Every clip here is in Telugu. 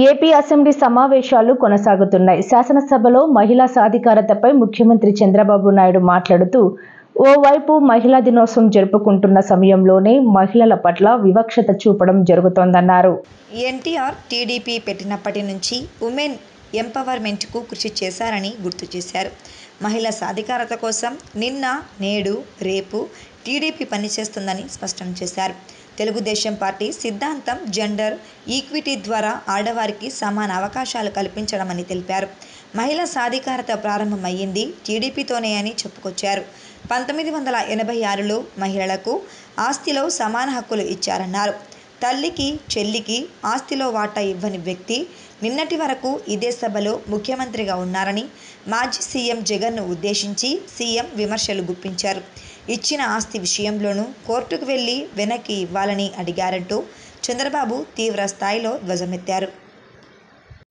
ఏపీ అసెంబ్లీ సమావేశాలు కొనసాగుతున్నాయి. శాసనసభలో మహిళా సాధికారతపై ముఖ్యమంత్రి చంద్రబాబు నాయుడు మాట్లాడుతూ, ఓవైపు మహిళా దినోత్సవం జరుపుకుంటున్న సమయంలోనే మహిళల పట్ల వివక్షత చూపడం జరుగుతోందన్నారు. ఎన్టీఆర్ టీడీపీ పెట్టినప్పటి నుంచి ఉమెన్ ఎంపవర్మెంట్కు కృషి చేశారని గుర్తు చేశారు. మహిళా సాధికారత కోసం నిన్న, నేడు, రేపు టీడీపీ పనిచేస్తుందని స్పష్టం చేశారు. తెలుగుదేశం పార్టీ సిద్ధాంతం జెండర్ ఈక్విటీ ద్వారా ఆడవారికి సమాన అవకాశాలు కల్పించడమని తెలిపారు. మహిళా సాధికారత ప్రారంభమయ్యింది టీడీపీతోనే అని చెప్పుకొచ్చారు. 1986లో మహిళలకు ఆస్తిలో సమాన హక్కులు ఇచ్చారన్నారు. తల్లికి, చెల్లికి ఆస్తిలో వాటా ఇవ్వని వ్యక్తి నిన్నటి వరకు ఇదే సభలో ముఖ్యమంత్రిగా ఉన్నారని మాజీ సీఎం జగన్ను ఉద్దేశించి సీఎం విమర్శలు గుప్పించారు. ఇచ్చిన ఆస్తి విషయంలోనూ కోర్టుకు వెళ్లి వెనక్కి ఇవ్వాలని అడిగారంటూ చంద్రబాబు తీవ్ర స్థాయిలో ధ్వజమెత్తారు.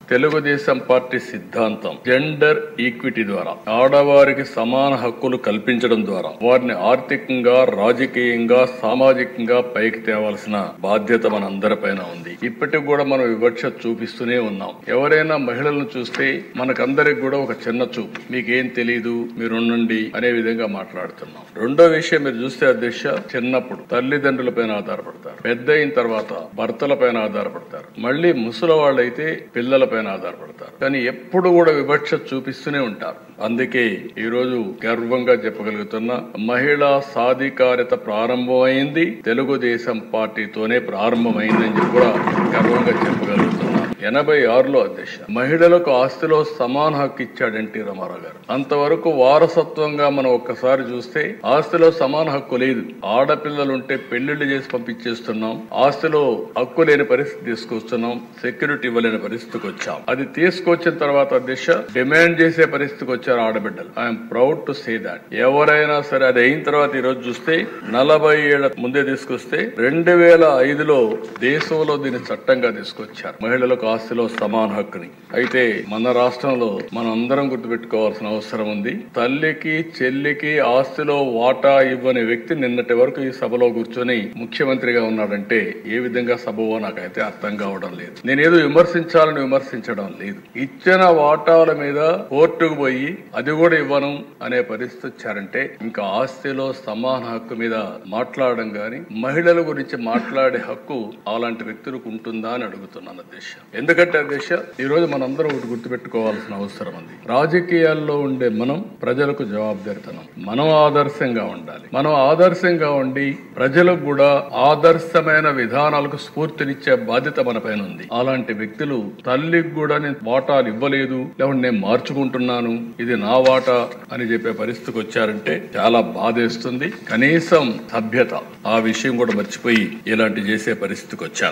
తెలుగుదేశం పార్టీ సిద్ధాంతం జెండర్ ఈక్విటీ ద్వారా ఆడవారికి సమాన హక్కులు కల్పించడం ద్వారా వారిని ఆర్థికంగా, రాజకీయంగా, సామాజికంగా పైకి తేవాల్సిన బాధ్యత మనందరిపైన ఉంది. ఇప్పటికి కూడా మనం వివక్ష చూపిస్తూనే ఉన్నాం. ఎవరైనా మహిళలను చూస్తే మనకందరికి కూడా ఒక చిన్న చూపు, మీకేం తెలీదు, మీరుండండి అనే విధంగా మాట్లాడుతున్నాం. రెండో విషయం మీరు చూస్తే అధ్యక్ష, చిన్నప్పుడు తల్లిదండ్రుల పైన ఆధారపడతారు, పెద్ద అయిన తర్వాత భర్తల పైన ఆధారపడతారు, మళ్ళీ ముసలి వాళ్ళైతే పిల్లల పైన ఆధారపడతారు. కానీ ఎప్పుడు కూడా వివక్ష చూపిస్తూనే ఉంటారు. అందుకే ఈరోజు గర్వంగా చెప్పగలుగుతున్న మహిళా సాధికారత ప్రారంభమైంది తెలుగుదేశం పార్టీతోనే ప్రారంభమైందని చెప్పి కూడా గర్వంగా చెప్పగలుగుతున్నారు. 86లో అధ్యక్ష మహిళలకు ఆస్తిలో సమాన హక్కు ఇచ్చాడు ఎన్టీ రామారావు గారు. అంతవరకు వారసత్వంగా మనం ఒక్కసారి చూస్తే ఆస్తిలో సమాన హక్కు లేదు. ఆడపిల్లలుంటే పెళ్లిళ్లు చేసి పంపించేస్తున్నాం, ఆస్తిలో హక్కు లేని పరిస్థితి తీసుకొస్తున్నాం, సెక్యూరిటీ ఇవ్వలేని పరిస్థితికి వచ్చాం. అది తీసుకొచ్చిన తర్వాత అధ్యక్ష డిమాండ్ చేసే పరిస్థితికి వచ్చారు ఆడబిడ్డలు. I'm proud to say that. ఎవరైనా సరే అది అయిన తర్వాత ఈరోజు చూస్తే 40 ఏళ్ల ముందే తీసుకొస్తే 2005లో దేశంలో దీన్ని చట్టంగా తీసుకొచ్చారు, మహిళలకు ఆస్తిలో సమాన హక్కుని. అయితే మన రాష్ట్రంలో మనం అందరం గుర్తుపెట్టుకోవాల్సిన అవసరం ఉంది. తల్లికి, చెల్లికి ఆస్తిలో వాటా ఇవ్వని వ్యక్తి నిన్నటి వరకు ఈ సభలో కూర్చొని ముఖ్యమంత్రిగా ఉన్నాడంటే ఏ విధంగా సభవో నాకైతే అర్థం కావడం లేదు. నేనేదో విమర్శించాలని విమర్శించడం లేదు. ఇచ్చిన వాటాల మీద కోర్టుకు పోయి అది కూడా ఇవ్వను అనే పరిస్థితి వచ్చారంటే ఇంకా ఆస్తిలో సమాన హక్కు మీద మాట్లాడడం గాని, మహిళల గురించి మాట్లాడే హక్కు అలాంటి వ్యక్తులకు ఉంటుందా అని అడుగుతున్నాను అధ్యక్ష. ఎందుకంటే అధ్యక్ష ఈరోజు మనందరం ఒకటి గుర్తుపెట్టుకోవాల్సిన అవసరం ఉంది. రాజకీయాల్లో ఉండే మనం ప్రజలకు జవాబుదారితనం, మనం ఆదర్శంగా ఉండాలి. మనం ఆదర్శంగా ఉండి ప్రజలకు కూడా ఆదర్శమైన విధానాలకు స్ఫూర్తినిచ్చే బాధ్యత మన పైన ఉంది. అలాంటి వ్యక్తులు తల్లికి కూడా నేను వాటాలు ఇవ్వలేదు, లేకుంటే నేను మార్చుకుంటున్నాను, ఇది నా వాటా అని చెప్పే పరిస్థితికి వచ్చారంటే చాలా బాధేస్తుంది. కనీసం సభ్యత ఆ విషయం కూడా మర్చిపోయి ఇలాంటి చేసే పరిస్థితికి వచ్చారు.